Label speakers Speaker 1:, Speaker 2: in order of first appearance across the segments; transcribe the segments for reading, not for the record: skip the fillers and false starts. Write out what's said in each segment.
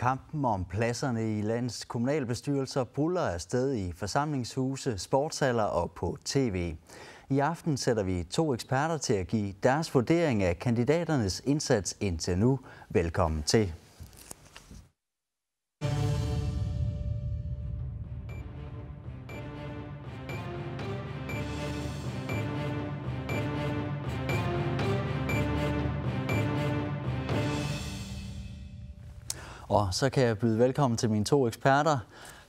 Speaker 1: Kampen om pladserne i landets kommunalbestyrelser buldrer afsted i forsamlingshuse, sportshaller og på tv. I aften sætter vi 2 eksperter til at give deres vurdering af kandidaternes indsats indtil nu. Velkommen til. Og så kan jeg byde velkommen til mine 2 eksperter.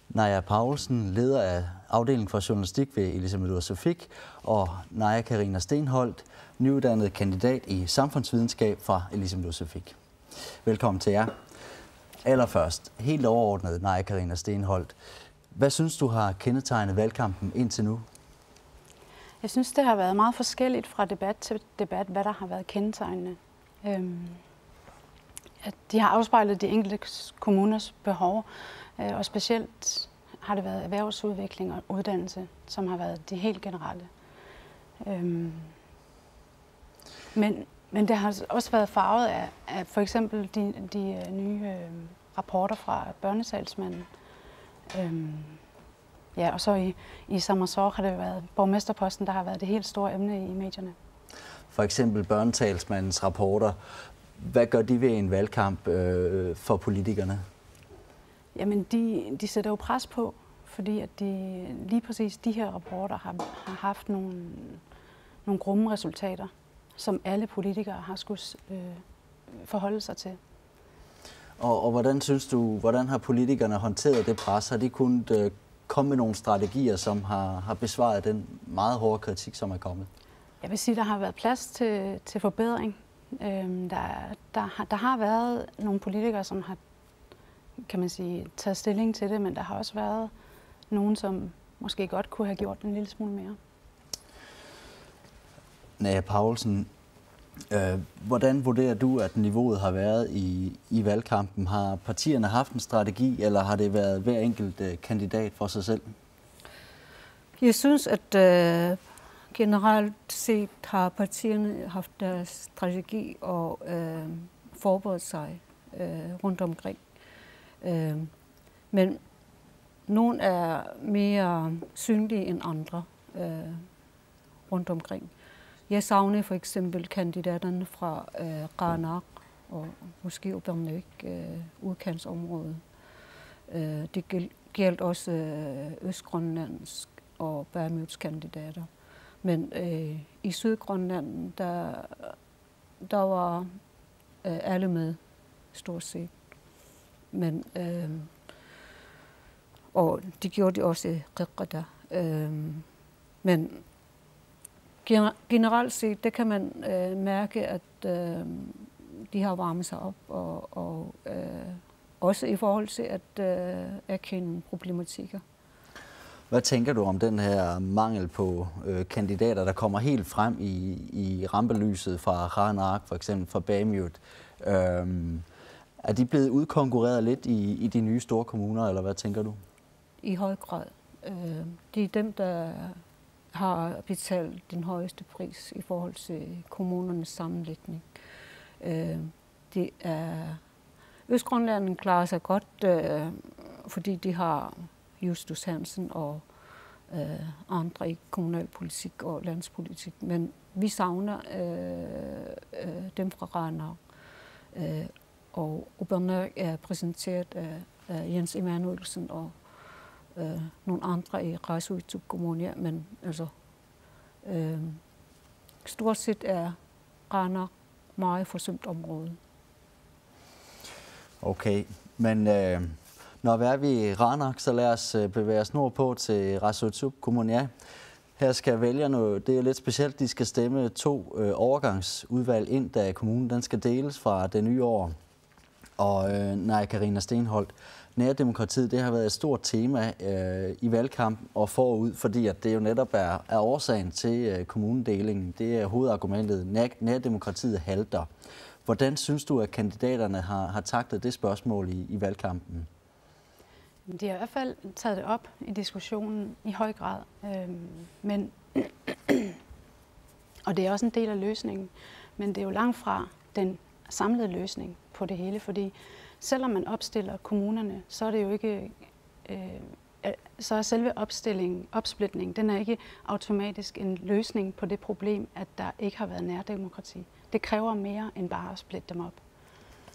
Speaker 1: Naja Paulsen, leder af afdelingen for journalistik ved Elisabeth Sofik, og Naja Karina Stenholt, nyuddannet kandidat i samfundsvidenskab fra Elisabeth Sofik. Velkommen til jer. Allerførst, helt overordnet, Naja Karina Stenholt. Hvad synes du har kendetegnet valgkampen indtil nu?
Speaker 2: Jeg synes, det har været meget forskelligt fra debat til debat, hvad der har været kendetegnende. At de har afspejlet de enkelte kommuners behov, og specielt har det været erhvervsudvikling og uddannelse, som har været de helt generelle. Men det har også været farvet af for eksempel de nye rapporter fra børnesalgsmanden. Ja, og så i Sammersår har det været borgmesterposten, der har været det helt store emne i medierne. For
Speaker 1: eksempel børnetalsmandens rapporter. Hvad gør de ved en valgkamp for politikerne?
Speaker 2: Jamen, de sætter jo pres på, fordi at lige præcis de her rapporter har haft nogle grumme resultater, som alle politikere har skulle forholde sig til.
Speaker 1: Og hvordan synes du, hvordan har politikerne håndteret det pres? Har de kunnet komme med nogle strategier, som har besvaret den meget hårde kritik, som er kommet?
Speaker 2: Jeg vil sige, at der har været plads til forbedring. Der har været nogle politikere, som har, kan man sige, taget stilling til det, men der har også været nogen, som måske godt kunne have gjort en lille smule mere.
Speaker 1: Naja Paulsen, hvordan vurderer du, at niveauet har været i valgkampen? Har partierne haft en strategi, eller har det været hver enkelt kandidat for sig selv?
Speaker 3: Jeg synes, at generelt set har partierne haft deres strategi og forberedt sig rundt omkring. Men nogle er mere synlige end andre rundt omkring. Jeg savner for eksempel kandidaterne fra Qaanaaq og måske Upernyk, udkantsområdet. Det gælder også Østgrønlands og Bærmyts kandidater. Men i Sydgrønland, der var alle med, stort set. Men, og det gjorde de også i Qiqqada. Men generelt set, det kan man mærke, at de har varmet sig op, og også i forhold til at erkende problematikker.
Speaker 1: Hvad tænker du om den her mangel på kandidater, der kommer helt frem i rampelyset fra Qaanaaq, for eksempel fra Bærmyt? Er de blevet udkonkurreret lidt i de nye store kommuner, eller hvad tænker du?
Speaker 3: I høj grad. Det er dem, der har betalt den højeste pris i forhold til kommunernes sammenlægning. Det er Østgrønland klarer sig godt, fordi de har Justus Hansen og andre i kommunalpolitik og landspolitik. Men vi savner dem fra Qaanaaq. Og Upernyk er præsenteret af Jens Emanuelsen og nogle andre i Qaasuitsuq Kommune. Men altså, stort set er Qaanaaq meget forsømt område.
Speaker 1: Okay, men når vi er ved i Qaanaaq, så lad os bevæge os nordpå til Qaasuitsuq Kommune. Her skal vælgerne, det er lidt specielt, de skal stemme 2 overgangsudvalg ind, da kommunen den skal deles fra det nye år. Og Naja Karina Stenholt, nærdemokratiet, det har været et stort tema i valgkampen og forud, fordi at det jo netop er årsagen til kommunedelingen. Det er hovedargumentet. Nærdemokratiet halter. Hvordan synes du, at kandidaterne har taklet det spørgsmål i valgkampen?
Speaker 2: De har i hvert fald taget det op i diskussionen i høj grad. Og det er også en del af løsningen. Men det er jo langt fra den samlede løsning på det hele, fordi selvom man opstiller kommunerne, så er det jo ikke, så er selve opsplitningen, den er ikke automatisk en løsning på det problem, at der ikke har været nærdemokrati. Det kræver mere end bare at splitte dem op.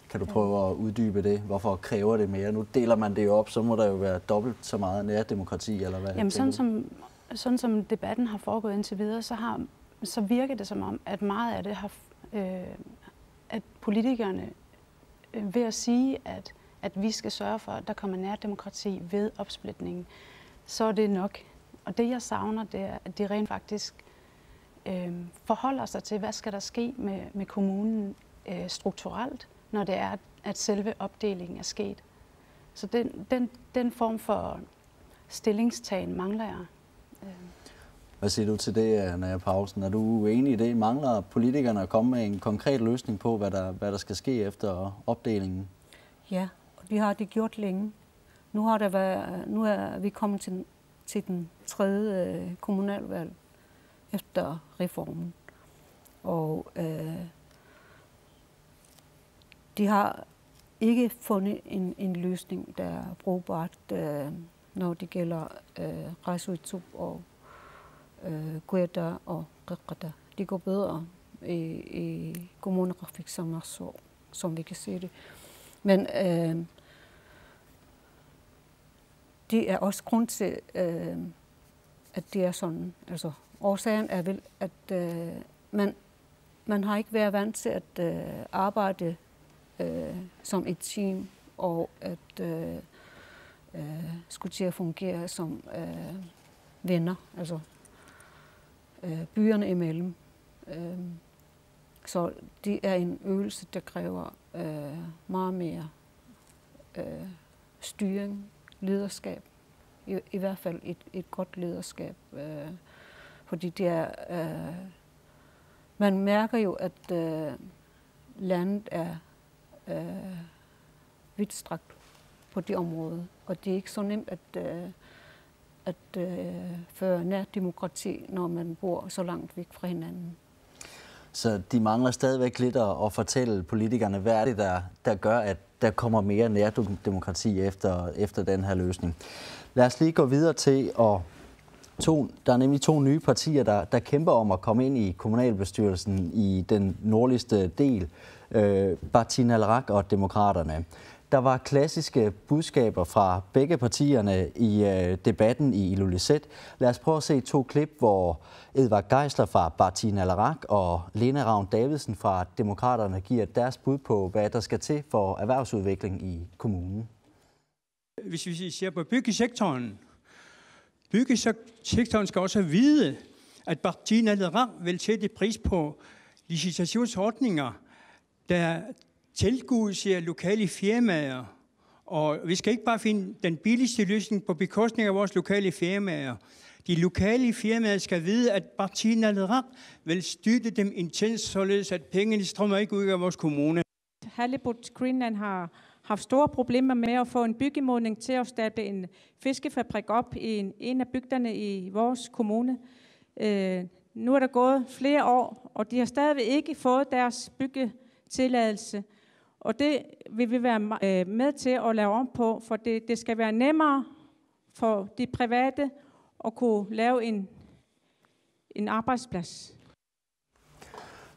Speaker 1: Kan du prøve at uddybe det? Hvorfor kræver det mere? Nu deler man det jo op, så må der jo være dobbelt så meget nærdemokrati, eller hvad?
Speaker 2: Jamen sådan som debatten har foregået indtil videre, så virker det som om, at meget af det har, at politikerne ved at sige, at vi skal sørge for, at der kommer nærdemokrati ved opsplitningen, så er det nok. Og det jeg savner, det er, at de rent faktisk forholder sig til, hvad skal der ske med kommunen strukturelt, når det er, at selve opdelingen er sket. Så den form for stillingstagen mangler jeg.
Speaker 1: Hvad siger du til det, Naja Paulsen? Er du enig i det? Mangler politikerne at komme med en konkret løsning på, hvad der skal ske efter opdelingen?
Speaker 3: Ja, og det har de gjort længe. Nu er vi kommet til den 3. kommunalvalg efter reformen. Og de har ikke fundet en løsning, der er brugbart, når det gælder Qaasuitsup og Quetta og Qiqqada. De går bedre i kommunegrafik, som vi kan se det. Men det er også grund til, at det er sådan. Altså, årsagen er vel, at man har ikke været vant til at arbejde som et team, og at skulle til at fungere som venner, altså byerne imellem. Så det er en øvelse, der kræver meget mere styring, lederskab. I hvert fald et godt lederskab. Fordi det er, man mærker jo, at landet er vidtstrakt på det område. Og det er ikke så nemt at føre nærdemokrati, når man bor så langt væk fra hinanden.
Speaker 1: Så de mangler stadigvæk lidt at fortælle politikerne, hvad er det, der gør, at der kommer mere nærdemokrati efter den her løsning. Lad os lige gå videre til, der er nemlig 2 nye partier, der kæmper om at komme ind i kommunalbestyrelsen i den nordligste del, Partii Naleraq og Demokraterne. Der var klassiske budskaber fra begge partierne i debatten i Ilulissat. Lad os prøve at se 2 klip, hvor Edvard Geisler fra Partii Naleraq og Lene Ravn Davidsen fra Demokraterne giver deres bud på, hvad der skal til for erhvervsudvikling i kommunen.
Speaker 4: Hvis vi ser på byggesektoren skal også vide, at Partii Naleraq vil sætte pris på licitationsordninger, der tilgodeser lokale firmaer. Og vi skal ikke bare finde den billigste løsning på bekostning af vores lokale firmaer. De lokale firmaer skal vide, at Partii Naleraq vil støtte dem intens, således at pengene strømmer ikke ud af vores kommune.
Speaker 5: Halibut Greenland har haft store problemer med at få en byggemodning til at stable en fiskefabrik op i en af bygderne i vores kommune. Nu er der gået flere år, og de har stadigvæk ikke fået deres byggetilladelse. Og det vil vi være med til at lave om på, for det skal være nemmere for de private at kunne lave en arbejdsplads.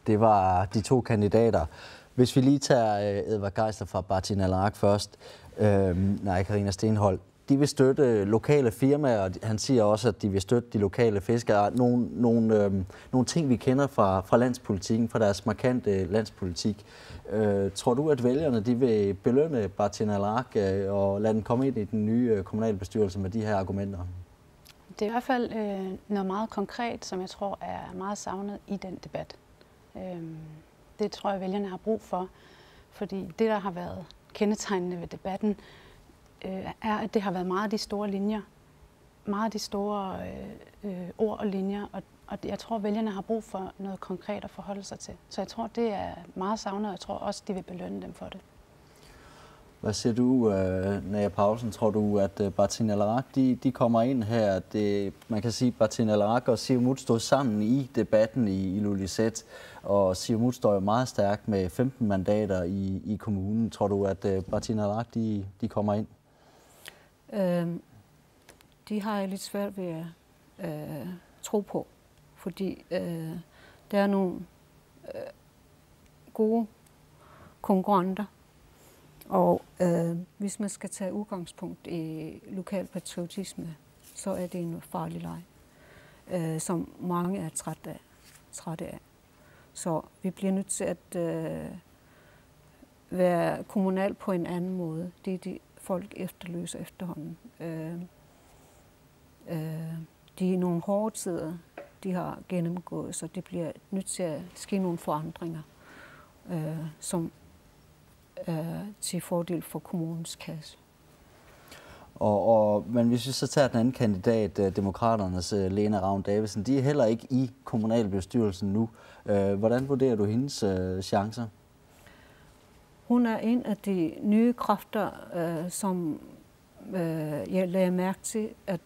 Speaker 1: Det var de 2 kandidater. Hvis vi lige tager Edvard Geisler fra Partii Naleraq først, Karina Stenholt, de vil støtte lokale firmaer, og han siger også, at de vil støtte de lokale fiskere. Nogle ting, vi kender fra landspolitikken, fra deres markante landspolitik. Tror du, at vælgerne de vil belønne Partii Naleraq og lade den komme ind i den nye kommunalbestyrelse med de her argumenter?
Speaker 2: Det er i hvert fald noget meget konkret, som jeg tror er meget savnet i den debat. Det tror jeg, vælgerne har brug for, fordi det, der har været kendetegnende ved debatten, er, at det har været meget af de store linjer, meget af de store ord og linjer, og jeg tror, vælgerne har brug for noget konkret at forholde sig til. Så jeg tror, det er meget savnet, og jeg tror også, de vil belønne dem for det.
Speaker 1: Hvad siger du, Naja Paulsen? Tror du, at Bartin Alarak, de kommer ind her? Man kan sige, at Bartin Alarak og Siumut stod sammen i debatten i Ilulissat, og Siumut står jo meget stærkt med 15 mandater i kommunen. Tror du, at Bartin Alarak, de kommer ind?
Speaker 3: De har jeg lidt svært ved at tro på, fordi der er nogle gode konkurrenter. Og hvis man skal tage udgangspunkt i lokal patriotisme, så er det en farlig leg, som mange er trætte af. Så vi bliver nødt til at være kommunal på en anden måde. Det er det, folk efterløser efterhånden. De er nogle hårde tider, de har gennemgået, så det bliver nødt til at ske nogle forandringer, som til fordel for kommunens kasse.
Speaker 1: Men hvis vi så tager den anden kandidat, Demokraternes Lena Ravn Davidsen, de er heller ikke i kommunalbestyrelsen nu. Hvordan vurderer du hendes chancer?
Speaker 3: Hun er en af de nye kræfter, som jeg lagde mærke til, at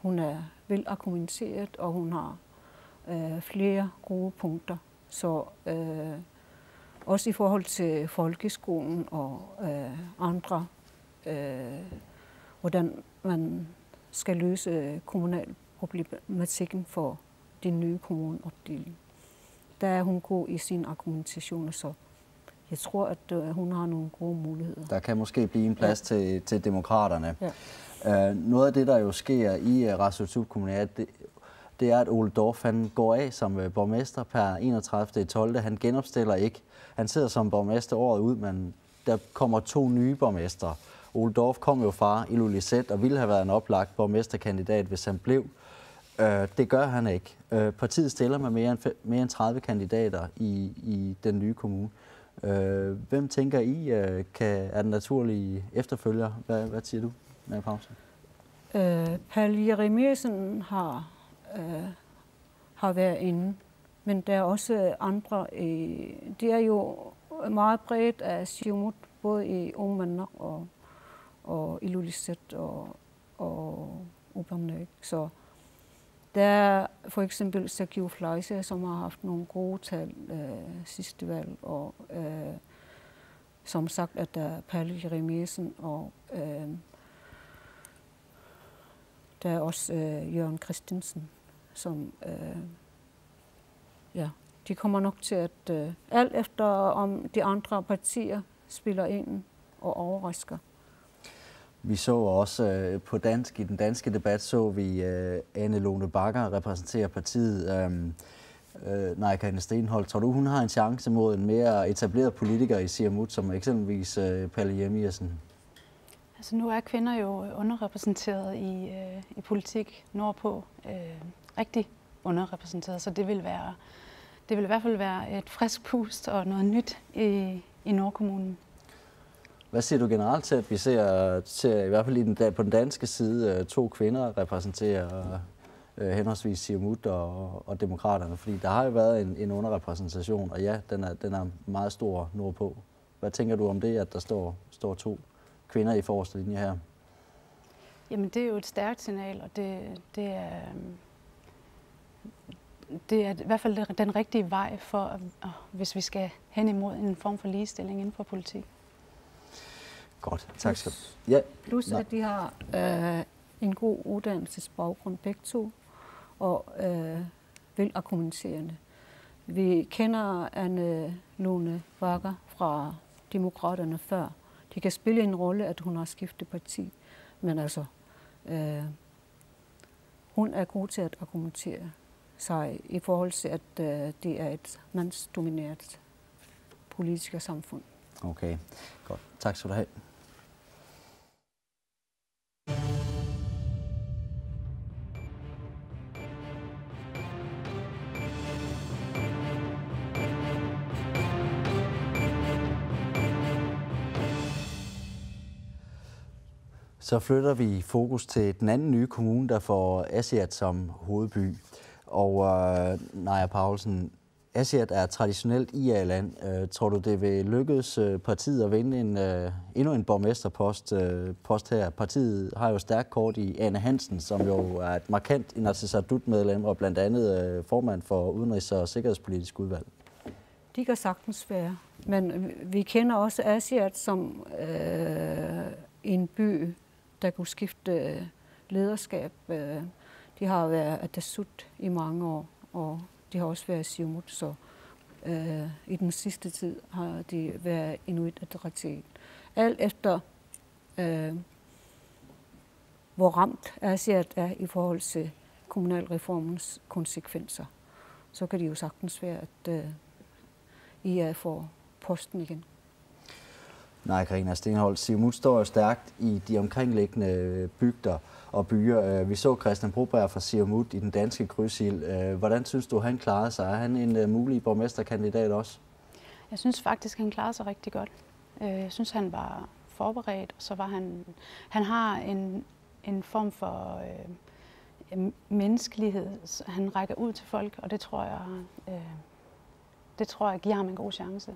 Speaker 3: hun er velargumenteret, og hun har flere gode punkter. Så også i forhold til folkeskolen og andre, hvordan man skal løse kommunalproblematikken for den nye kommuneopdeling. Der er hun god i sin argumentation, så jeg tror, at hun har nogle gode muligheder.
Speaker 1: Der kan måske blive en plads til demokraterne. Ja. Noget af det, der jo sker i Rasutuk Kommune, det er, at Ole Dorf han går af som borgmester per 31.12. Han genopstiller ikke. Han sidder som borgmester året ud, men der kommer 2 nye borgmestre. Ole Dorf kom jo fra Ilulissat og ville have været en oplagt borgmesterkandidat, hvis han blev. Det gør han ikke. Partiet stiller med mere end 30 kandidater i den nye kommune. Hvem tænker I er den naturlige efterfølger? Hvad siger du, Naja Paulsen?
Speaker 3: Palle Jeremiasen har været inde, men der er også andre. Det er jo meget bredt af Siumut, både i Uummannaq og Ilulissat og Uparnuaq. Så der er for eksempel Sergio Fleischer, som har haft nogle gode tal sidste valg, og som sagt, at der er Palle Jeremiasen, og der er også Jørgen Christensen, som de kommer nok til at alt efter om de andre partier spiller ind og overrasker.
Speaker 1: Vi så også på dansk, i den danske debat, så vi Anne Lone Bagger repræsentere partiet. Naja Stenholt, tror du, hun har en chance mod en mere etableret politiker i Siumut, som eksempelvis Palle Jeremiasen?
Speaker 2: Altså nu er kvinder jo underrepræsenteret i politik nordpå. Rigtig underrepræsenteret, så det vil i hvert fald være et frisk pust og noget nyt i Nordkommunen.
Speaker 1: Hvad siger du generelt til, at vi ser i hvert fald på den danske side 2 kvinder repræsentere henholdsvis Siumut og Demokraterne? Fordi der har jo været en underrepræsentation, og ja, den er meget stor nordpå. Hvad tænker du om det, at der står 2 kvinder i forreste linje her?
Speaker 2: Jamen det er jo et stærkt signal, og det er i hvert fald den rigtige vej for, hvis vi skal hen imod en form for ligestilling inden for politik.
Speaker 1: Godt, tak skal du. Ja.
Speaker 3: Plus at de har en god uddannelsesbaggrund begge to, og velargumenterende. Vi kender Anne Lone Bagger fra Demokraterne før. Det kan spille en rolle, at hun har skiftet parti, men altså, hun er god til at argumentere sig i forhold til, at det er et mandsdomineret politisk samfund.
Speaker 1: Okay, godt. Tak skal du have. Så flytter vi fokus til den anden nye kommune, der får Aasiaat som hovedby. Og Naja Paulsen, Asiat er traditionelt IA-land. Tror du, det vil lykkes partiet at vinde endnu en borgmesterpost her? Partiet har jo stærkt kort i Ane Hansen, som jo er et markant Inatsisartut-medlem og blandt andet formand for Udenrigs- og Sikkerhedspolitisk udvalg.
Speaker 3: De kan sagtens være, men vi kender også Asiat som en by, der kunne skifte lederskab. De har været Atassut i mange år, og de har også været Siumut, så i den sidste tid har de været Inuit Ataqatigiit. Alt efter, hvor ramt Asiat er i forhold til kommunalreformens konsekvenser, så kan det jo sagtens være, at IA får posten igen.
Speaker 1: Nej, Karina Stenholt, Siumut står jo stærkt i de omkringliggende bygder og byer. Vi så Christian Broberg fra Siumut i den danske krydsild. Hvordan synes du, han klarede sig? Er han en mulig borgmesterkandidat også?
Speaker 2: Jeg synes faktisk, han klarede sig rigtig godt. Jeg synes, han var forberedt, og så var han har en form for menneskelighed. Han rækker ud til folk, og det tror jeg giver ham en god chance.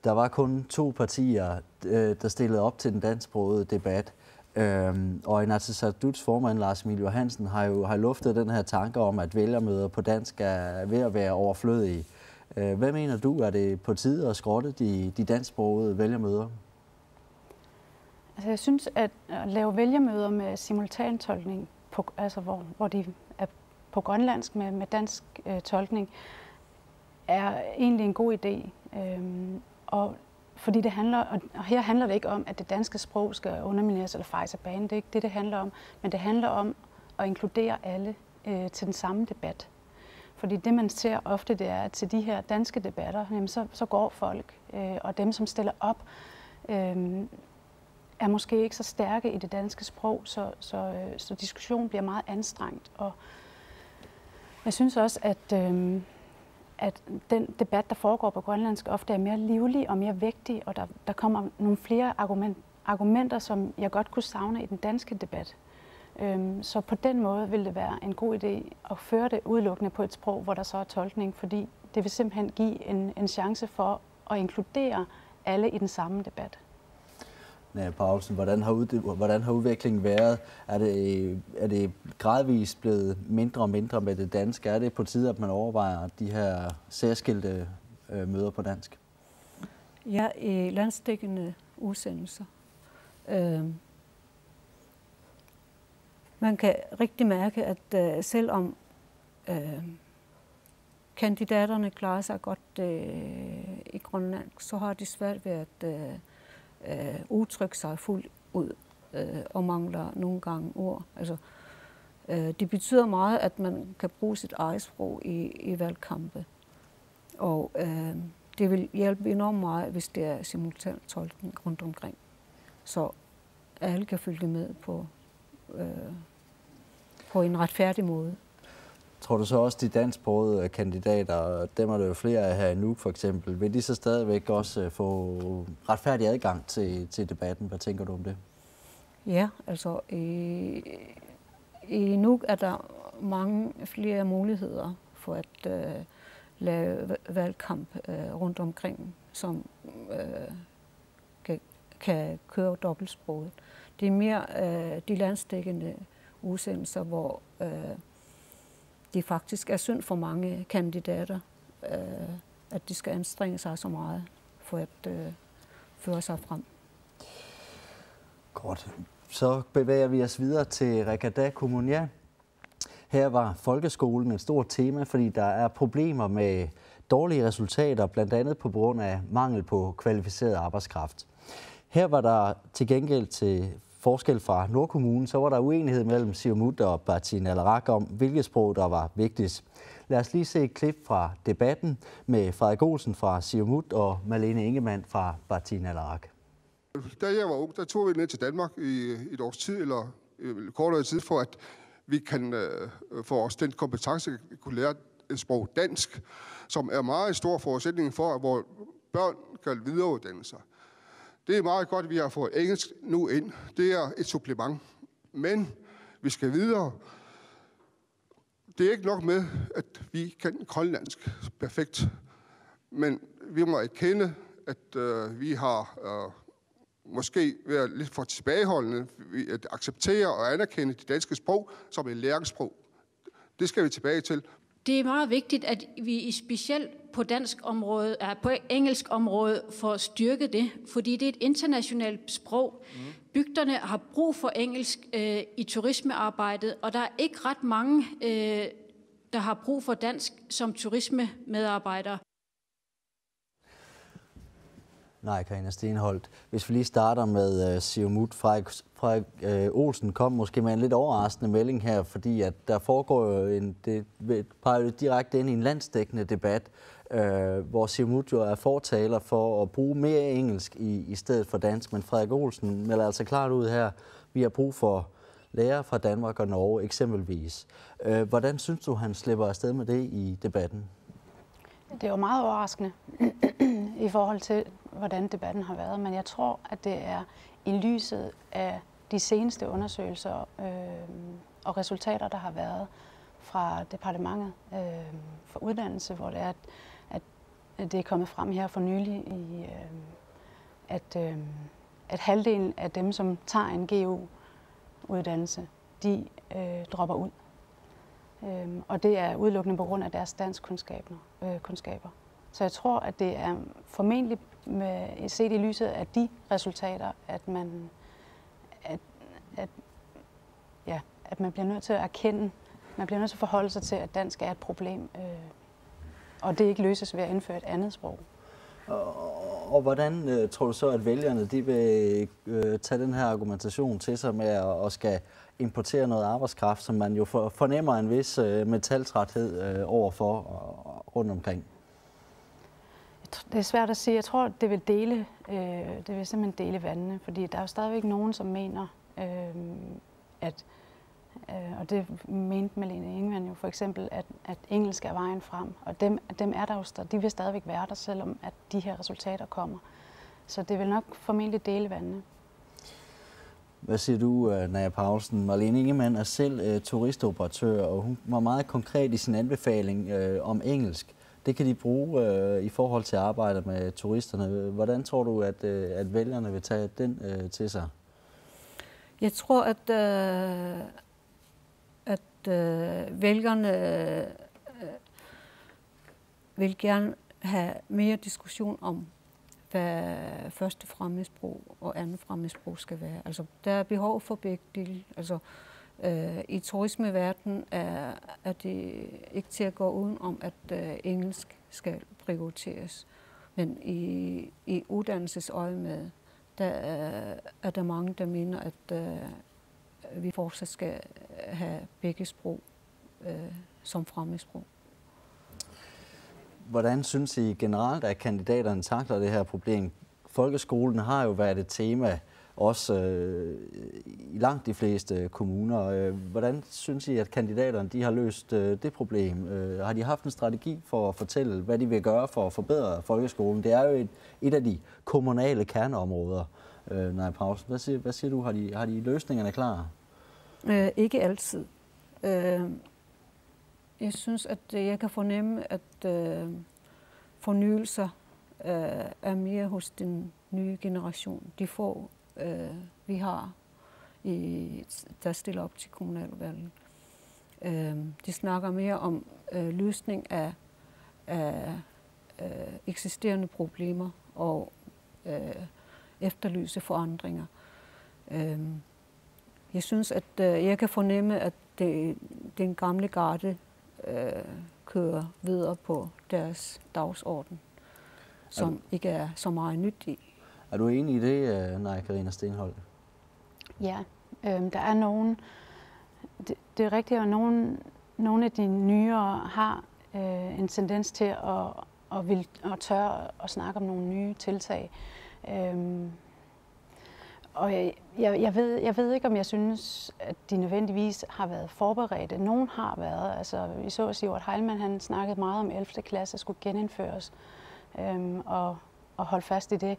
Speaker 1: Der var kun 2 partier, der stillede op til den dansksprogede debat. Og Inatsisartuts formand, Lars Emil Johansen, har luftet den her tanke om, at vælgermøder på dansk er ved at være overflødige. Hvad mener du, er det på tide at skrotte de dansksprogede vælgermøder?
Speaker 2: Altså, jeg synes, at lave vælgermøder med simultantolkning, hvor de er på grønlandsk med dansk tolkning, er egentlig en god idé. Og fordi og her handler det ikke om, at det danske sprog skal undermineres eller fejes af banen. Det er ikke det handler om. Men det handler om at inkludere alle til den samme debat. Fordi det, man ser ofte, det er, at til de her danske debatter, jamen, så går folk, og dem, som stiller op, er måske ikke så stærke i det danske sprog, så diskussionen bliver meget anstrengt. Og jeg synes også, at den debat, der foregår på grønlandsk, ofte er mere livlig og mere vægtig, og der kommer nogle flere argumenter, som jeg godt kunne savne i den danske debat. Så på den måde vil det være en god idé at føre det udelukkende på et sprog, hvor der så er tolkning, fordi det vil simpelthen give en chance for at inkludere alle i den samme debat.
Speaker 1: Ja, Paulsen, hvordan har udviklingen været? Er det gradvist blevet mindre og mindre med det danske? Er det på tide, at man overvejer de her særskilte møder på dansk?
Speaker 3: Ja, i landsdækkende udsendelser. Man kan rigtig mærke, at selvom kandidaterne klarer sig godt i Grønland, så har de svært ved at udtrykke sig fuldt ud og mangler nogle gange ord. Altså, det betyder meget, at man kan bruge sit eget sprog i valgkampe. Og det vil hjælpe enormt meget, hvis det er simultant tolkning rundt omkring. Så alle kan følge med på en retfærdig måde.
Speaker 1: Tror du så også, de dansksprogede kandidater, dem er der jo flere af her i Nuuk for eksempel, vil de så stadigvæk også få retfærdig adgang til debatten? Hvad tænker du om det?
Speaker 3: Ja, altså i Nuuk er der mange flere muligheder for at lave valgkamp rundt omkring, som kan køre dobbeltsproget. Det er mere de landsdækkende udsendelser, hvor det faktisk er synd for mange kandidater, at de skal anstrenge sig så meget for at føre sig frem.
Speaker 1: Godt. Så bevæger vi os videre til Rakatta Kommunia. Her var folkeskolen et stort tema, fordi der er problemer med dårlige resultater, blandt andet på grund af mangel på kvalificeret arbejdskraft. Her var der til gengæld til forskel fra Nordkommunen, så var der uenighed mellem Siumut og Partii-Naleraq om, hvilket sprog der var vigtigst. Lad os lige se et klip fra debatten med Frederik Olsen fra Siumut og Malene Ingemann fra Partii-Naleraq.
Speaker 6: Da jeg var ung, der tog vi ned til Danmark i et års tid, eller kortere tid, for at vi kan få os den kompetence, at kunne lære et sprog dansk, som er meget stor forudsætning for, at vores børn kan videreuddanne sig. Det er meget godt, at vi har fået engelsk nu ind. Det er et supplement. Men vi skal videre. Det er ikke nok med, at vi kan grønlandsk perfekt, men vi må erkende, at vi har måske været lidt for tilbageholdende at acceptere og anerkende det danske sprog som et læringssprog. Det skal vi tilbage til.
Speaker 7: Det er meget vigtigt, at vi specielt på på engelsk område får styrket det, fordi det er et internationalt sprog. Bygderne har brug for engelsk i turismearbejdet, og der er ikke ret mange, der har brug for dansk som turismemedarbejdere.
Speaker 1: Nej, Karina Stenholt. Hvis vi lige starter med Siumut. Frederik Olsen kom måske med en lidt overraskende melding her, fordi at der foregår jo det peger direkte ind i en landsdækkende debat, hvor Siumut jo er fortaler for at bruge mere engelsk i stedet for dansk. Men Frederik Olsen melder altså klart ud her, vi har brug for lærere fra Danmark og Norge eksempelvis. Hvordan synes du, han slipper afsted med det i debatten?
Speaker 2: Det er jo meget overraskende i forhold til, hvordan debatten har været, men jeg tror, at det er i lyset af de seneste undersøgelser og resultater, der har været fra departementet for uddannelse, hvor det er, at det er kommet frem her for nylig, at halvdelen af dem, som tager en GU-uddannelse, de dropper ud. Og det er udelukkende på grund af deres danskkundskaber. Så jeg tror, at det er formentlig set i lyset af de resultater, at man bliver nødt til at erkende, man bliver nødt til at forholde sig til, at dansk er et problem, og det ikke løses ved at indføre et andet sprog.
Speaker 1: Og hvordan tror du så, at vælgerne de vil tage den her argumentation til sig med at skal importere noget arbejdskraft, som man jo fornemmer en vis metaltræthed overfor rundt omkring?
Speaker 2: Det er svært at sige. Jeg tror, det vil simpelthen dele vandene, fordi der er jo stadigvæk nogen, som mener, og det mente Malene Engman jo for eksempel, at engelsk er vejen frem, og dem er der jo, de vil stadigvæk være der, selvom at de her resultater kommer. Så det vil nok formentlig dele vandene.
Speaker 1: Hvad siger du, Naja Paulsen? Malene Engman er selv turistoperatør, og hun var meget konkret i sin anbefaling om engelsk. Det kan de bruge i forhold til at arbejde med turisterne. Hvordan tror du, at vælgerne vil tage den til sig?
Speaker 3: Jeg tror, at vælgerne vil gerne have mere diskussion om, hvad første fremmedsprog og andet fremmedsprog skal være. Altså, der er behov for begge dele. Altså, i turismeverdenen er det ikke til at gå uden om, at engelsk skal prioriteres. Men i uddannelsesøje med, der er der mange, der mener, at vi fortsat skal have begge sprog som fremmedsprog.
Speaker 1: Hvordan synes I generelt, at kandidaterne takler det her problem? Folkeskolen har jo været et tema, også i langt de fleste kommuner. Hvordan synes I, at kandidaterne de har løst det problem? Har de haft en strategi for at fortælle, hvad de vil gøre for at forbedre folkeskolen? Det er jo et af de kommunale kerneområder. Naja Paulsen, hvad siger du? Har de løsningerne klar?
Speaker 3: Ikke altid. Jeg synes, at jeg kan fornemme, at fornyelser er mere hos den nye generation. De få, vi har, der stiller op til kommunalvalget. De snakker mere om løsning af eksisterende problemer og efterlyse forandringer. Jeg synes, at jeg kan fornemme, at den gamle garde kører videre på deres dagsorden, som ikke er så meget nyt i.
Speaker 1: Er du enig i det, Karina Stenholt?
Speaker 2: Ja, der er nogen. Det er rigtigt, at nogle af de nyere har en tendens til at tørre at snakke om nogle nye tiltag. Og jeg ved ikke, om jeg synes, at de nødvendigvis har været forberedte. Nogen har været. Altså, vi så at Sigurd Heilmann, han snakkede meget om 11. klasse skulle genindføres og holde fast i det.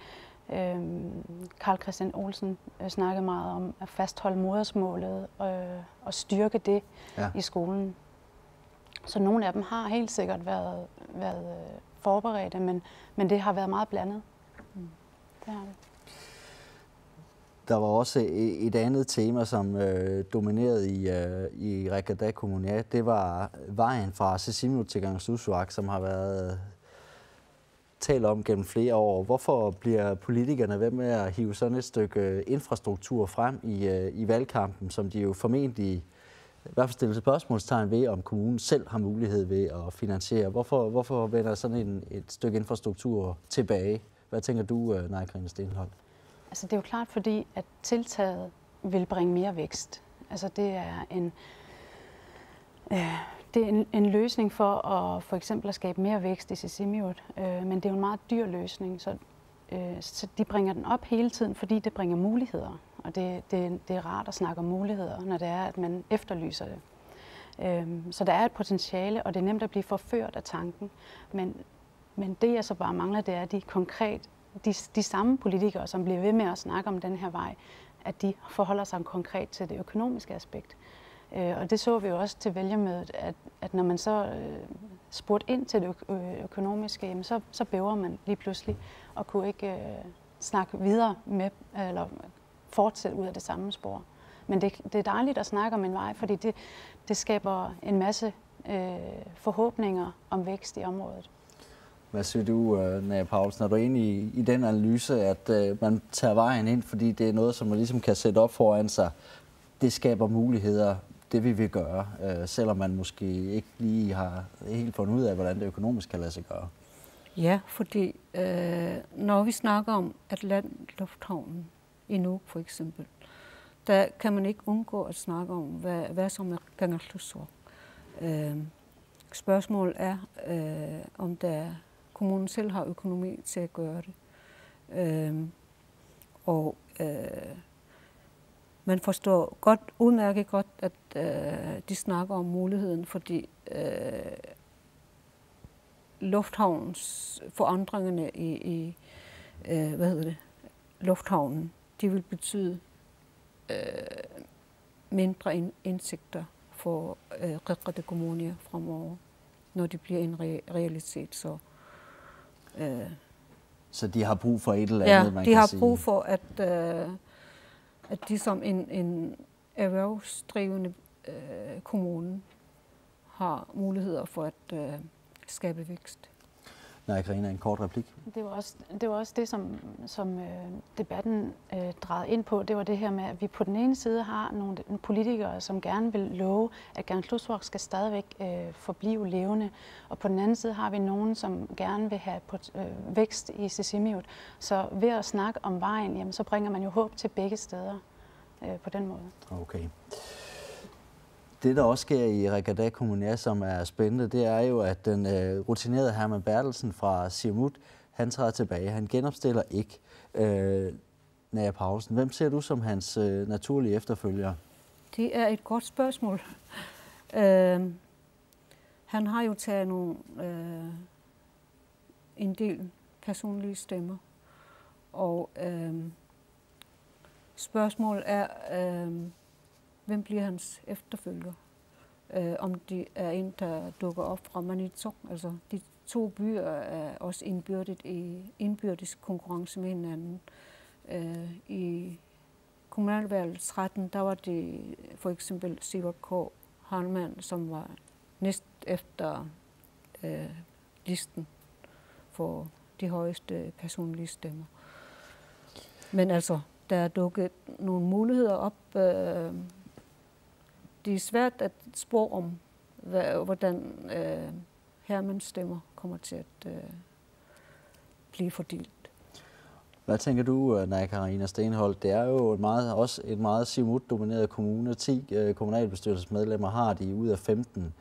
Speaker 2: Carl Christian Olsen snakkede meget om at fastholde modersmålet og styrke det i skolen. Så nogle af dem har helt sikkert været forberedte, men det har været meget blandet. Det har det.
Speaker 1: Der var også et andet tema, som dominerede i Raqada Kommune. Det var vejen fra Sisimiut til Kangerlussuaq, som har været talt om gennem flere år. Hvorfor bliver politikerne ved med at hive sådan et stykke infrastruktur frem i valgkampen, som de jo formentlig i hvert fald stiller spørgsmålstegn ved, om kommunen selv har mulighed ved at finansiere? Hvorfor vender sådan et stykke infrastruktur tilbage? Hvad tænker du, Nay-Carina Stenholt?
Speaker 2: Altså det er jo klart, fordi at tiltaget vil bringe mere vækst. Altså det er en løsning for eksempel at skabe mere vækst i Sisimiut, men det er jo en meget dyr løsning, så de bringer den op hele tiden, fordi det bringer muligheder. Og det er rart at snakke om muligheder, når det er, at man efterlyser det. Så der er et potentiale, og det er nemt at blive forført af tanken. Men det, jeg så bare mangler, det er de samme politikere, som bliver ved med at snakke om den her vej, at de forholder sig konkret til det økonomiske aspekt. Og det så vi jo også til vælgermødet, at når man så spurgte ind til det økonomiske, så bæver man lige pludselig og kunne ikke snakke videre med, eller fortsætte ud af det samme spor. Men det er dejligt at snakke om en vej, fordi det skaber en masse forhåbninger om vækst i området.
Speaker 1: Hvad siger du, Naja Paulsen? Er du enig i den analyse, at man tager vejen ind, fordi det er noget, som man ligesom kan sætte op foran sig? Det skaber muligheder, det vi vil gøre, selvom man måske ikke lige har helt fundet ud af, hvordan det økonomisk kan lade sig gøre.
Speaker 3: Ja, fordi når vi snakker om Atlantlufthavnen i Nuuk for eksempel, der kan man ikke undgå at snakke om, hvad som er Kangerlussuaq. Spørgsmålet er, om kommunen selv har økonomi til at gøre det. Man forstår udmærket godt, at de snakker om muligheden, fordi lufthavns forandringerne i lufthavnen, de vil betyde mindre indsigter for Raqada Kommune fremover, når det bliver en realitet.
Speaker 1: Så de har brug for et eller andet, man kan sige?
Speaker 3: Ja, de har brug for, at de som en erhvervsdrivende kommune har muligheder for at skabe vækst.
Speaker 1: Nay-Carina, en kort replik.
Speaker 2: Det var også det, som debatten drejede ind på. Det var det her med, at vi på den ene side har nogle politikere, som gerne vil love, at Kangerlussuaq skal stadigvæk forblive levende. Og på den anden side har vi nogen, som gerne vil have vækst i Sisimiut. Så ved at snakke om vejen, jamen, så bringer man jo håb til begge steder på den måde.
Speaker 1: Okay. Det, der også sker i Raqada Kommune, som er spændende, det er jo, at den rutinerede Herman Bertelsen fra Siumut, han træder tilbage. Han genopstiller ikke. Naja Paulsen, hvem ser du som hans naturlige efterfølger?
Speaker 3: Det er et godt spørgsmål. Han har jo taget en del personlige stemmer, og spørgsmålet er, hvem bliver hans efterfølger? Om det er en, der dukker op fra Maniitsoq. Altså, de to byer er også indbyrdes konkurrence med hinanden. I kommunalvalget 13, der var det for eksempel Sivert K. Harman, som var næst efter listen for de højeste personlige stemmer. Men altså, der er dukket nogle muligheder op. Det er svært at spå om, hvordan Hermans stemmer kommer til at blive fordelt.
Speaker 1: Hvad tænker du, Nay-Carina Stenholt? Det er jo også et meget Siumut-domineret kommune. 10 kommunalbestyrelsesmedlemmer har de ud af 15.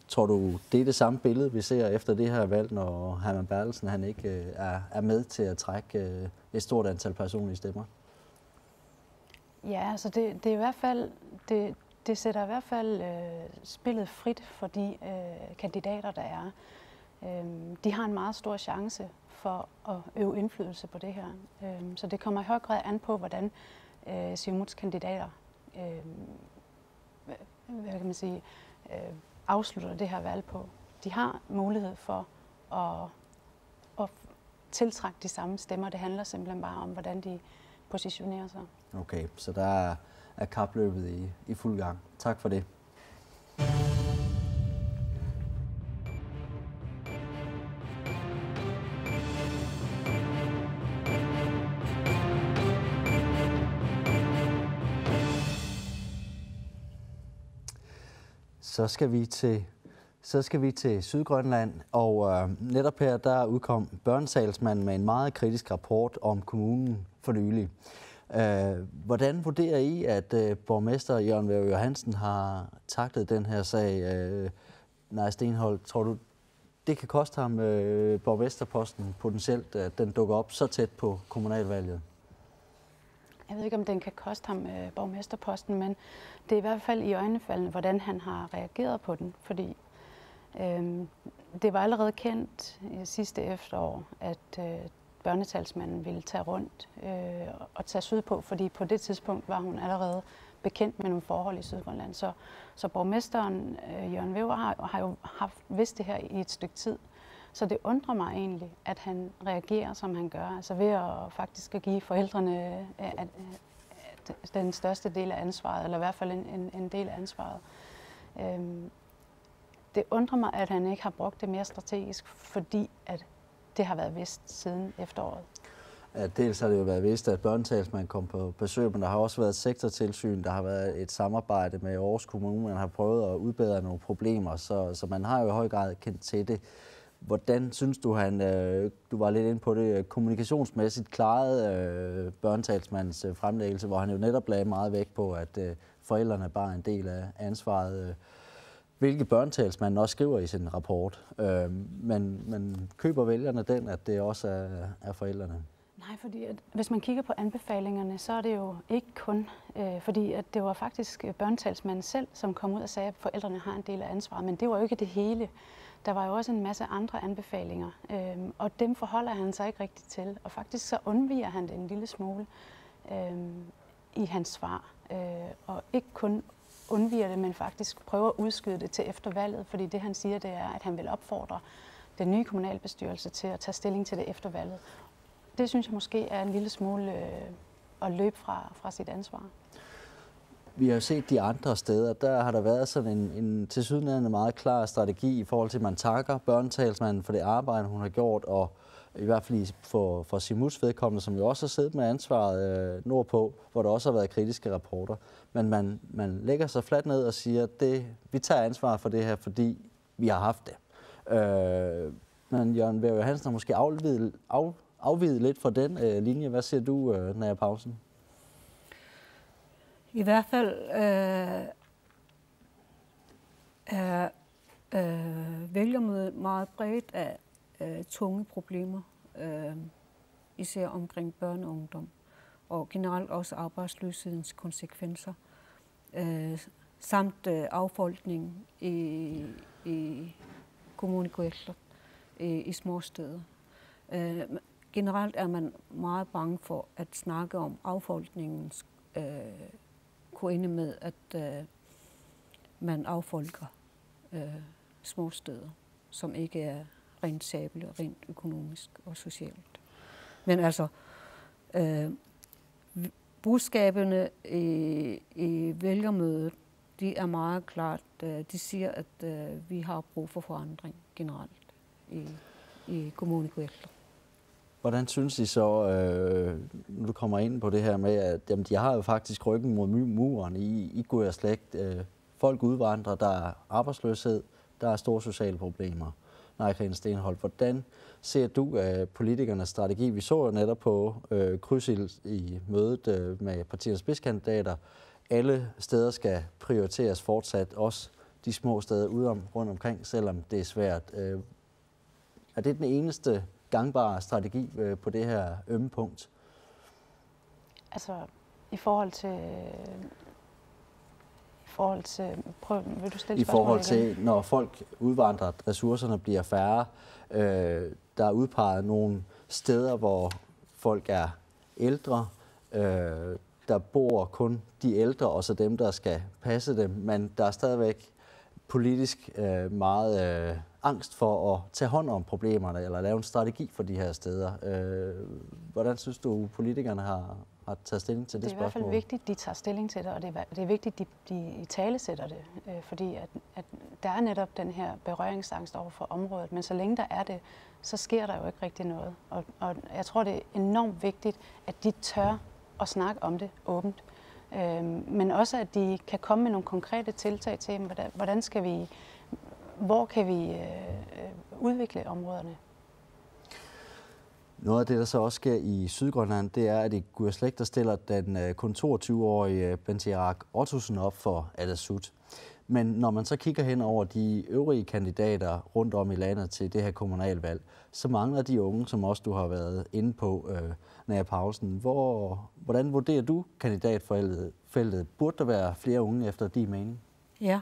Speaker 1: Tror du, det er det samme billede, vi ser efter det her valg, når Herman Bertelsen han ikke er med til at trække et stort antal personlige stemmer?
Speaker 2: Ja, altså det er i hvert fald, det sætter i hvert fald spillet frit for de kandidater, der er. De har en meget stor chance for at øve indflydelse på det her. Så det kommer i høj grad an på, hvordan Siumuts kandidater hvad kan man sige, afslutter det her valg på. De har mulighed for at tiltrække de samme stemmer. Det handler simpelthen bare om, hvordan de positionerer sig.
Speaker 1: Okay, så der er kapløbet i fuld gang. Tak for det. Så skal vi til Sydgrønland, og netop her der udkom børnetalsmanden med en meget kritisk rapport om kommunen for nylig. Hvordan vurderer I, at borgmester Jørgen Væver Johansen har taklet den her sag? Nej, Stenholt, tror du, det kan koste ham borgmesterposten potentielt, at den dukker op så tæt på kommunalvalget?
Speaker 2: Jeg ved ikke, om den kan koste ham borgmesterposten, men det er i hvert fald i øjnefaldene, hvordan han har reageret på den. Fordi det var allerede kendt sidste efterår, at børnetalsmanden ville tage rundt og tage sydpå, fordi på det tidspunkt var hun allerede bekendt med nogle forhold i Sydgrønland. Så borgmesteren Jørgen Væver har jo vidst det her i et stykke tid. Så det undrer mig egentlig, at han reagerer, som han gør, altså ved at faktisk give forældrene den største del af ansvaret, eller i hvert fald en del af ansvaret. Det undrer mig, at han ikke har brugt det mere strategisk, fordi at det har været vidst siden efteråret.
Speaker 1: Ja, dels har det jo været vidst, at børnetalsmanden kom på besøg, men der har også været et sektortilsyn, der har været et samarbejde med Aarhus Kommune, man har prøvet at udbedre nogle problemer, så man har jo i høj grad kendt til det. Hvordan synes du, du var lidt inde på det, kommunikationsmæssigt klarede børnetalsmandens fremlæggelse, hvor han jo netop lagde meget vægt på, at forældrene bare er en del af ansvaret, hvilket børnetalsmanden også skriver i sin rapport. Men køber vælgerne den, at det også er forældrene?
Speaker 2: Nej, fordi hvis man kigger på anbefalingerne, så er det jo ikke kun, fordi at det var faktisk børnetalsmanden selv, som kom ud og sagde, at forældrene har en del af ansvaret, men det var jo ikke det hele. Der var jo også en masse andre anbefalinger, og dem forholder han sig ikke rigtigt til. Og faktisk så undviger han det en lille smule i hans svar. Og ikke kun undviger det, men faktisk prøver at udskyde det til efter valget. Fordi det han siger, det er, at han vil opfordre den nye kommunalbestyrelse til at tage stilling til det efter valget. Det synes jeg måske er en lille smule at løbe fra sit ansvar.
Speaker 1: Vi har jo set de andre steder, der har der været sådan en tilsyneladende meget klar strategi i forhold til, at man takker børnetalsmanden for det arbejde, hun har gjort, og i hvert fald for Simuts vedkommende, som jo også har siddet med ansvaret nordpå, hvor der også har været kritiske rapporter. Men man lægger sig fladt ned og siger, at vi tager ansvar for det her, fordi vi har haft det. Men Jørgen Væver Johansen har måske afviget lidt fra den linje. Hvad siger du, Naja Pausen?
Speaker 3: I hvert fald er vælgermødet meget bredt af tunge problemer, især omkring børn og ungdom, og generelt også arbejdsløshedens konsekvenser, samt affolkning i kommunikation i små steder. Generelt er man meget bange for at snakke om affolkningens kunne ende med, at man affolker små steder, som ikke er rent sabelt, rent økonomisk og socialt. Men altså, budskaberne i vælgermødet, de er meget klart. De siger, at vi har brug for forandring generelt i kommunikation.
Speaker 1: Hvordan synes I så, når du kommer ind på det her med, at jamen, de har jo faktisk ryggen mod muren i Guderslægt. Folk udvandrer, der er arbejdsløshed, der er store sociale problemer. Nej, Stenholt, hvordan ser du politikernes strategi? Vi så jo netop på krydsild i mødet med partiernes spidskandidater. Alle steder skal prioriteres fortsat, også de små steder rundt omkring, selvom det er svært. Er det den eneste gangbare strategi på det her ømme punkt?
Speaker 2: Altså, i forhold til vil du stille
Speaker 1: i forhold til, når folk udvandrer, ressourcerne bliver færre, der er udpeget nogle steder, hvor folk er ældre, der bor kun de ældre, og så dem, der skal passe dem, men der er stadigvæk politisk meget angst for at tage hånd om problemerne eller lave en strategi for de her steder. Hvordan synes du, politikerne har taget stilling til det spørgsmål?
Speaker 2: Det er i hvert fald vigtigt, at de tager stilling til det, og det er vigtigt, at de italesætter det, fordi at der er netop den her berøringsangst over for området, men så længe der er det, så sker der jo ikke rigtig noget. Og jeg tror, det er enormt vigtigt, at de tør at snakke om det åbent, men også, at de kan komme med nogle konkrete tiltag til, hvor kan vi udvikle områderne.
Speaker 1: Noget af det, der så også sker i Sydgrønland, det er, at i Guðsleik, der stiller den kun 22-årige Bentiarak Ottosen op for Atassut. Men når man så kigger hen over de øvrige kandidater rundt om i landet til det her kommunalvalg, så mangler de unge, som også du har været inde på, Naja Paulsen. Hvordan vurderer du kandidatfeltet? Burde der være flere unge efter din mening?
Speaker 3: Ja,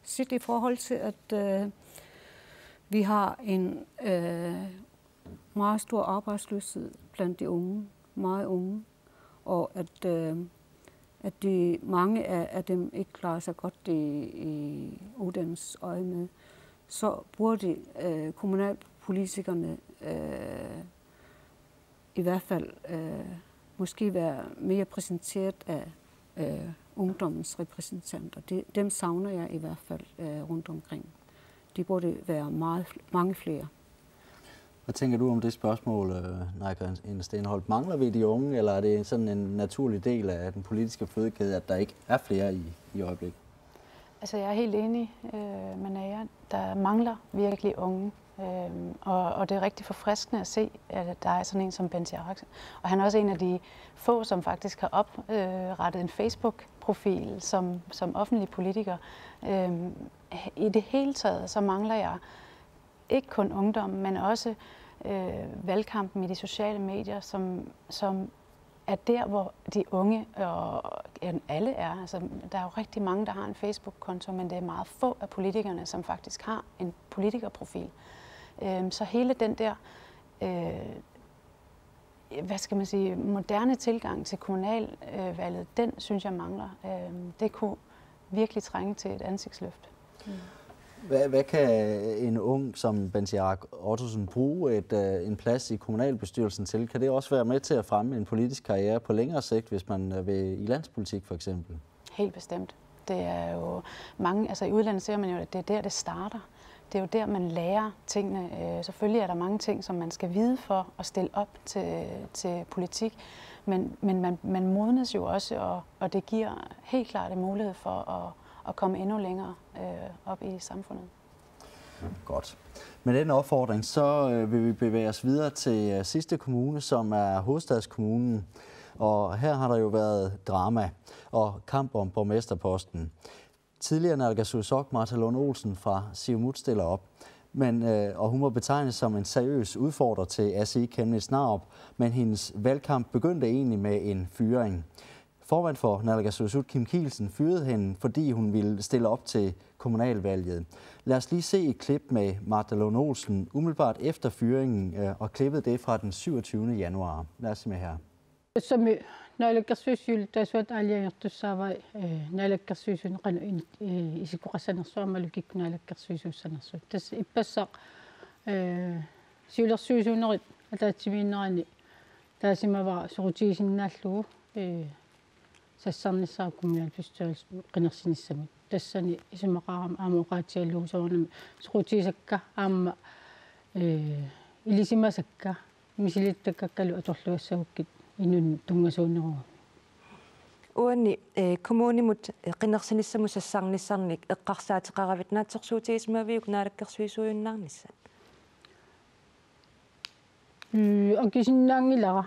Speaker 3: set i forhold til, at vi har en meget stor arbejdsløshed blandt de unge, meget unge, og at mange af dem ikke klarer sig godt i uddannelses øje med, så burde kommunalpolitikerne i hvert fald måske være mere præsenteret af ungdommens repræsentanter. Dem savner jeg i hvert fald rundt omkring. De burde være mange flere.
Speaker 1: Hvad tænker du om det spørgsmål, Naika Stenholt? Mangler vi de unge, eller er det sådan en naturlig del af den politiske fødekæde, at der ikke er flere i øjeblikket?
Speaker 2: Altså, jeg er helt enig med Naja. Der mangler virkelig unge, og det er rigtig forfriskende at se, at der er sådan en som Bentiarak. Og han er også en af de få, som faktisk har oprettet en Facebook-profil som offentlig politiker. I det hele taget, så mangler jeg ikke kun ungdom, men også valgkampen i de sociale medier, som er der, hvor de unge og alle er. Altså, der er jo rigtig mange, der har en Facebook-konto, men det er meget få af politikerne, som faktisk har en politikerprofil. Så hele den der, moderne tilgang til kommunalvalget, den synes jeg mangler. Det kunne virkelig trænge til et ansigtsløft.
Speaker 1: Hvad kan en ung som Bentiarak Ottosen bruge en plads i kommunalbestyrelsen til? Kan det også være med til at fremme en politisk karriere på længere sigt, hvis man vil i landspolitik for eksempel?
Speaker 2: Helt bestemt. Det er jo mange, altså i udlandet ser man jo, at det er der, det starter. Det er jo der, man lærer tingene. Selvfølgelig er der mange ting, som man skal vide for at stille op til politik, men man modnes jo også, og det giver helt klart en mulighed for at komme endnu længere op i samfundet.
Speaker 1: Godt. Med den opfordring, så vil vi bevæge os videre til sidste kommune, som er Hovedstadskommunen. Og her har der jo været drama og kamp om borgmesterposten. Tidligere naalakkersuisoq Martha Lund Olsen fra Siumut stiller op, og hun var betegnet som en seriøs udfordrer til Asii Chemnitz Narup, men hendes valgkamp begyndte egentlig med en fyring. Formand for naalakkersuisut Kim Kielsen fyrede hende, fordi hun ville stille op til kommunalvalget. Lad os lige se et klip med Martha Lund Olsen umiddelbart efter fyringen, og klippet det fra den 27. januar. Lad os se med her.
Speaker 8: naalakkersuisut aliagertussaavai naalakkersuisun isikuqassanersuarmalukikku naalakkersuisuussanersut tas ippassaq siulersuisuunerit ataatsimiinnerani taasimavara sorutiisinnaallugu sassarnissaa kommunalbestyrelse qinersinissamut tassani isimaqaaram aamoqaatiallugu soornami sorutiisakka aamma ilisimasakka misilittakkakkalu atorluassagukki inun tungasuunnerugu
Speaker 9: uanni kommunimut qinersinissamu sassarnissarnik eqqarsaatiqaravit naatsorsuutigismaviuk naalakkersuisuunnarnissa
Speaker 8: akisinnaangilara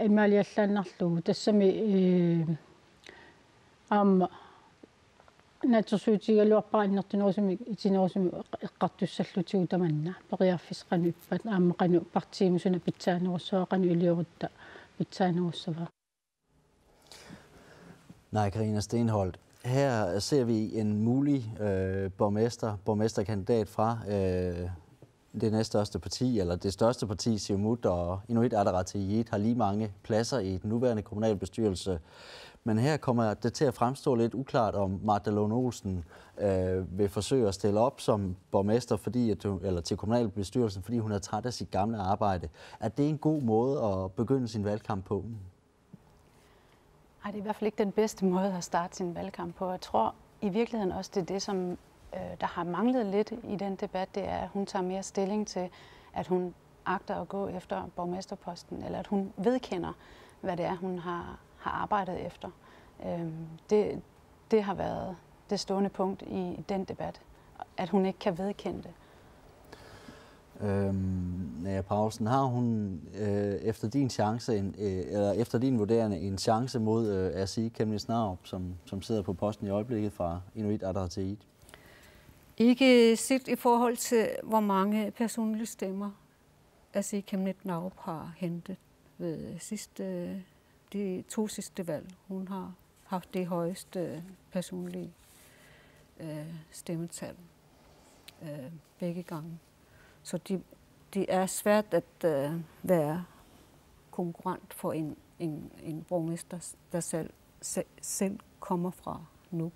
Speaker 8: imaliallaannarlugu tassami aamma naatsorsuutigaluarparinnertunerusumi itinerusumi eqqartussallutigu tamanna periarfisqanu ippat aamma qanu partiimusuna pitsaanerussuaqanu iliurutta pitsaanerussava.
Speaker 1: Nej, Karina Stenholt. Her ser vi en mulig borgmesterkandidat fra det næststørste parti, eller det største parti, Siumut, og Inuit Ataqatigiit har lige mange pladser i den nuværende kommunalbestyrelse. Men her kommer det til at fremstå lidt uklart, om Martha Lund Olsen vil forsøge at stille op som borgmester, eller til kommunalbestyrelsen, fordi hun er træt af sit gamle arbejde. Er det en god måde at begynde sin valgkamp på?
Speaker 2: Nej, det er i hvert fald ikke den bedste måde at starte sin valgkamp på. Jeg tror i virkeligheden også, det er det, som der har manglet lidt i den debat, det er, at hun tager mere stilling til, at hun agter at gå efter borgmesterposten, eller at hun vedkender, hvad det er, hun har arbejdet efter. Det har været det stående punkt i den debat, at hun ikke kan vedkende det.
Speaker 1: Naja Paulsen, har hun efter din vurdering en chance mod Asi Kemnis Narup, som sidder på posten i øjeblikket fra Inuit Ataqatigiit?
Speaker 3: Ikke set i forhold til, hvor mange personlige stemmer Asi Kemnis Narup har hentet ved de 2 sidste valg. Hun har haft det højeste personlige stemmetal begge gange. Så det er svært at være konkurrent for en borgmester, der selv kommer fra Nuuk.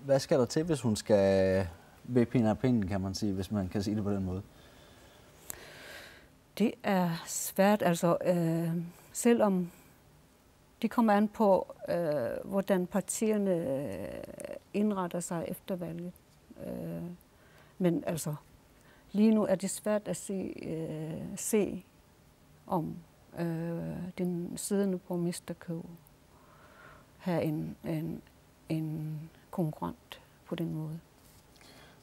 Speaker 1: Hvad skal der til, hvis hun skal vippe pinden, kan man sige, hvis man kan sige det på den måde?
Speaker 3: Det er svært, altså selvom det kommer an på, hvordan partierne indretter sig efter valget. Men altså, lige nu er det svært at se om den siddende borgmester kan have en konkurrent på den måde.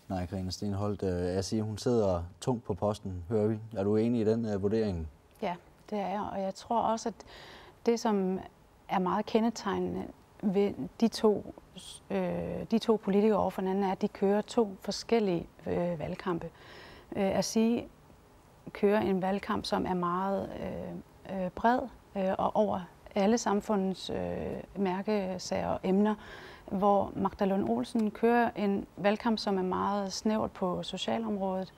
Speaker 1: Nej, Karina Stenholt, jeg siger, hun sidder tungt på posten, hører vi. Er du enig i den vurdering?
Speaker 2: Ja, det er jeg, og jeg tror også, at det, som er meget kendetegnende ved de to politikere over for hinanden, er, at de kører 2 forskellige valgkampe. At sige, kører en valgkamp, som er meget bred og over alle samfundets mærkesager og emner, hvor Martha Lund Olsen kører en valgkamp, som er meget snævert på socialområdet.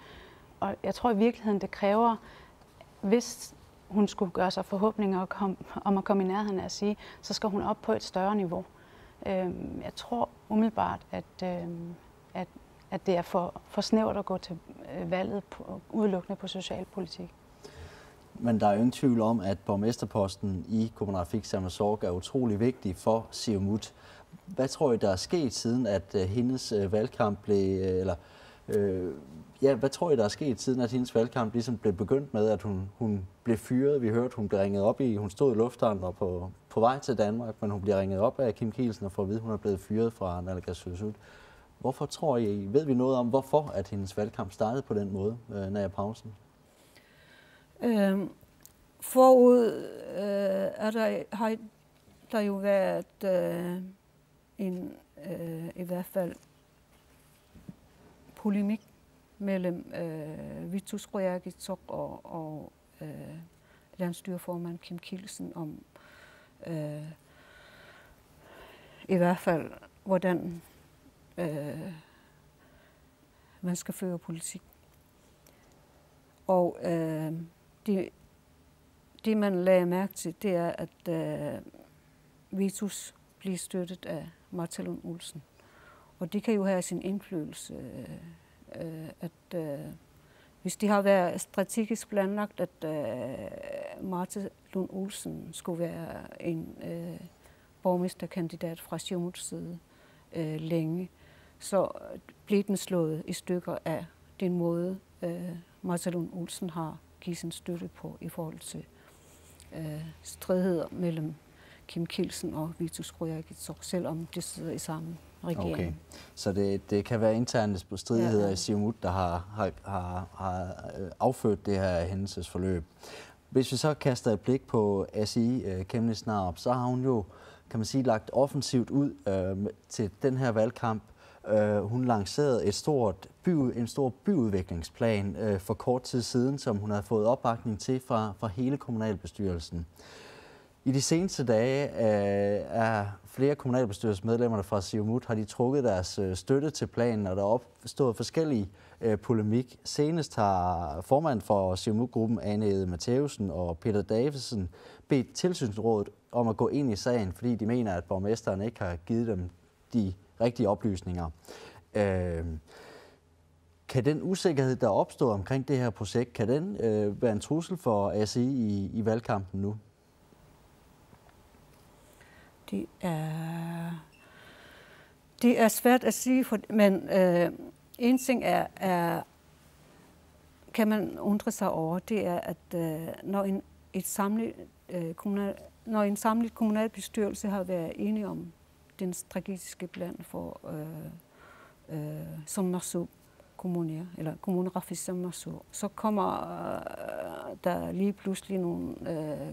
Speaker 2: Og jeg tror i virkeligheden, det kræver, hvis hun skulle gøre sig forhåbninger om at komme i nærheden af at sige, så skal hun op på et større niveau. Jeg tror umiddelbart, at det er for snævert at gå til valget udelukkende på socialpolitik.
Speaker 1: Men der er jo ingen tvivl om, at borgmesterposten i Kumanarfik Sermersooq er utrolig vigtig for Siumut. Hvad tror I, der er sket siden, at hendes valgkamp blev, hvad tror I, der er sket siden, at hendes valgkamp ligesom blev begyndt med, at hun blev fyret? Vi hørte, hun blev ringet op hun stod i lufthavnen og på vej til Danmark, men hun bliver ringet op af Kim Kielsen og får at vide, at hun er blevet fyret fra Naalakkersuisut. Hvorfor tror I, ved vi noget om, hvorfor at hendes valgkamp startede på den måde, Naja Paulsen?
Speaker 3: Forud har der jo været i hvert fald polemik mellem Vitus Qujaukitsoq og landsstyreformand Kim Kielsen om i hvert fald, hvordan man skal føre politik. Og det man lagde mærke til, det er, at Vitus bliver støttet af Martha Lund Olsen. Og det kan jo have sin indflydelse, at hvis det har været strategisk planlagt, at Martha Lund Olsen skulle være en borgmesterkandidat fra Siumuts side længe, så blev den slået i stykker af den måde, Martha Lund Olsen har givet sin støtte på i forhold til stridigheder mellem Kim Kielsen og Vitus Qujaukitsoq, selvom de sidder i samme regering. Okay.
Speaker 1: Så det kan være interne stridigheder i Siumut, der har afført det her hændelsesforløb. Hvis vi så kaster et blik på Asi Kemnis Narup, så har hun jo, kan man sige, lagt offensivt ud til den her valgkamp. Hun lancerede en stor byudviklingsplan for kort tid siden, som hun havde fået opbakning til fra hele kommunalbestyrelsen. I de seneste dage er flere kommunalbestyrelsesmedlemmer fra Siumut, har de trukket deres støtte til planen, og der er opstået forskellige polemik. Senest har formand for Siumut-gruppen, Ane Ede Matthäusen og Peter Davidsen, bedt tilsynsrådet om at gå ind i sagen, fordi de mener, at borgmesteren ikke har givet dem de rigtige oplysninger. Kan den usikkerhed, der opstår omkring det her projekt, kan den være en trussel for ASI i valgkampen nu?
Speaker 3: Det er svært at sige, men en ting kan man undre sig over, det er, at når en samlet kommunalbestyrelse har været enige om den strategiske plan for Sommersø Kommune, eller Kommunerafis Sommersø, så kommer der lige pludselig nogle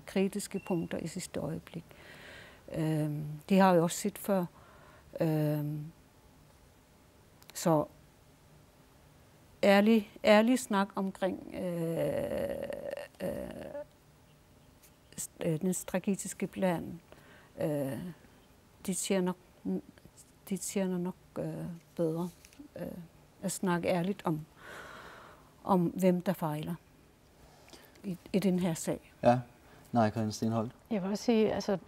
Speaker 3: kritiske punkter i sidste øjeblik. Det har vi også set før. Så ærlig snak omkring den strategiske plan, de tjener nok bedre at snakke ærligt om hvem der fejler i den her sag.
Speaker 1: Ja, nej, Karina Steenholdt.
Speaker 2: Jeg vil også sige, altså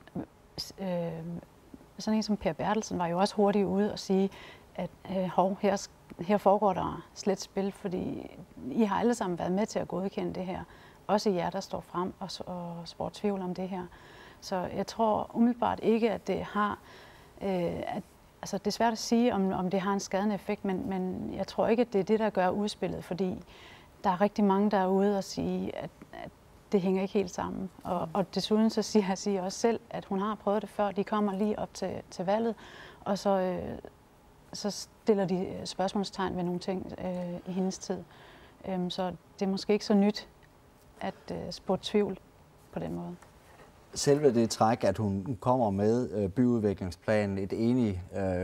Speaker 2: sådan en som Per Bertelsen var jo også hurtigt ude og sige, at her foregår der slet spil, fordi I har alle sammen været med til at godkende det her. Også jer, der står frem og spår tvivl om det her. Så jeg tror umiddelbart ikke, at det har... altså det er svært at sige, om det har en skadende effekt, men jeg tror ikke, at det er det, der gør udspillet, fordi der er rigtig mange, der er ude og sige, at det hænger ikke helt sammen. Og desuden så siger jeg også selv, at hun har prøvet det før. De kommer lige op til valget, og så stiller de spørgsmålstegn ved nogle ting i hendes tid. Så det er måske ikke så nyt at spå tvivl på den måde.
Speaker 1: Selve det træk, at hun kommer med byudviklingsplanen, et enig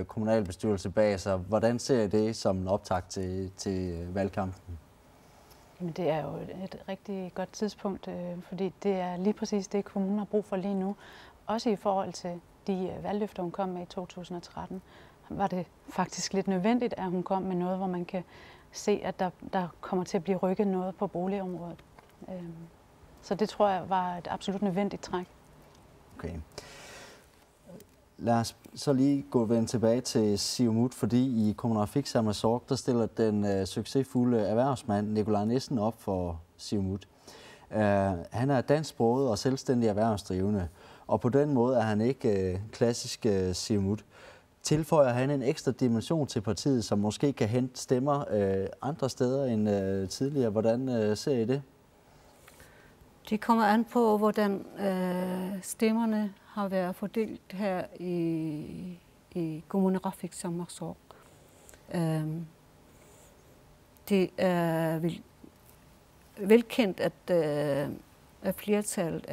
Speaker 1: kommunalbestyrelse bag sig, hvordan ser I det som en optakt til valgkampen?
Speaker 2: Jamen, det er jo et rigtig godt tidspunkt, fordi det er lige præcis det, kommunen har brug for lige nu. Også i forhold til de valgløfter, hun kom med i 2013, var det faktisk lidt nødvendigt, at hun kom med noget, hvor man kan se, at der kommer til at blive rykket noget på boligområdet. Så det tror jeg var et absolut nødvendigt træk.
Speaker 1: Okay. Lad os så lige vende tilbage til Siumut, fordi i Kommunerafik Sermersooq, der stiller den succesfulde erhvervsmand Nikolaj Nissen op for Siumut. Han er dansksproget og selvstændig erhvervsdrivende, og på den måde er han ikke klassisk Siumut. Tilføjer han en ekstra dimension til partiet, som måske kan hente stemmer andre steder end tidligere. Hvordan ser I det?
Speaker 3: Det kommer an på, hvordan stemmerne har været fordelt her i Kommunerafik Sermersooq. Det er velkendt, at flertallet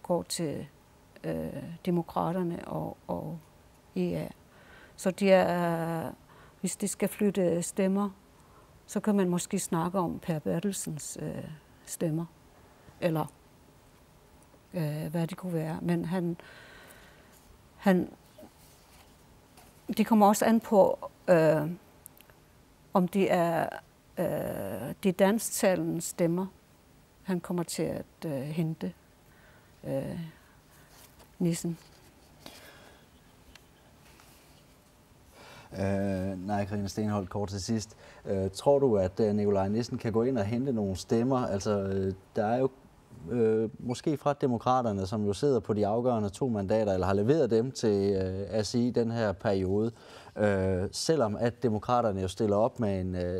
Speaker 3: går til demokraterne og IA. Så hvis de skal flytte stemmer, så kan man måske snakke om Per Bertelsens stemmer, eller hvad det kunne være. Men det kommer også an på, om det er de dansktalende stemmer, han kommer til at hente Nissen.
Speaker 1: Nej, Karina Steenholdt, kort til sidst. Tror du, at Nikolaj Nissen kan gå ind og hente nogle stemmer? Altså, der er jo måske fra demokraterne, som jo sidder på de afgørende 2 mandater, eller har leveret dem til ASI i den her periode. Selvom at demokraterne jo stiller op med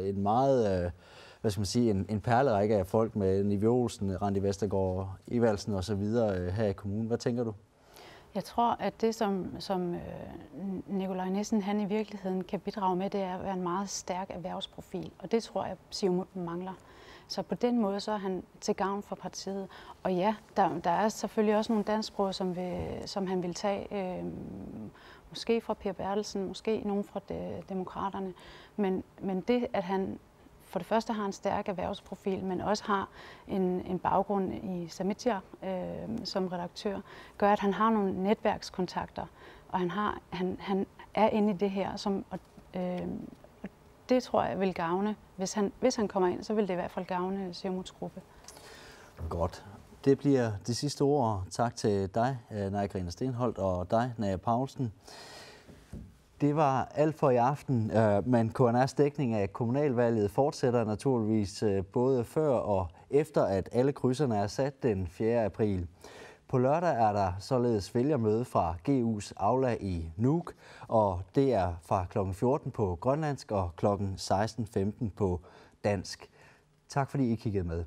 Speaker 1: en meget, hvad skal man sige, en perlerække af folk med Nivi Olsen, Randi Vestergaard, Evaldsen og så videre her i kommunen. Hvad tænker du?
Speaker 2: Jeg tror, at det, som Nikolaj Nissen han i virkeligheden kan bidrage med, det er at være en meget stærk erhvervsprofil. Og det tror jeg, Siumut mangler. Så på den måde så er han til gavn for partiet. Og ja, der er selvfølgelig også nogle dansksprog, som han vil tage. Måske fra Per Bertelsen, måske nogen fra demokraterne. Men det, at han for det første har en stærk erhvervsprofil, men også har en baggrund i Samitya som redaktør, gør, at han har nogle netværkskontakter, og han er inde i det her, og det tror jeg vil gavne. Hvis han kommer ind, så vil det i hvert fald gavne Siumuts gruppe.
Speaker 1: Godt. Det bliver de sidste ord. Tak til dig, Naja Karina Steenholdt, og dig, Naja Paulsen. Det var alt for i aften, men KNR's dækning af kommunalvalget fortsætter naturligvis både før og efter, at alle krydserne er sat den 4. april. På lørdag er der således vælgermøde fra GU's Aula i Nuuk, og det er fra kl. 14 på grønlandsk og kl. 16:15 på dansk. Tak fordi I kiggede med.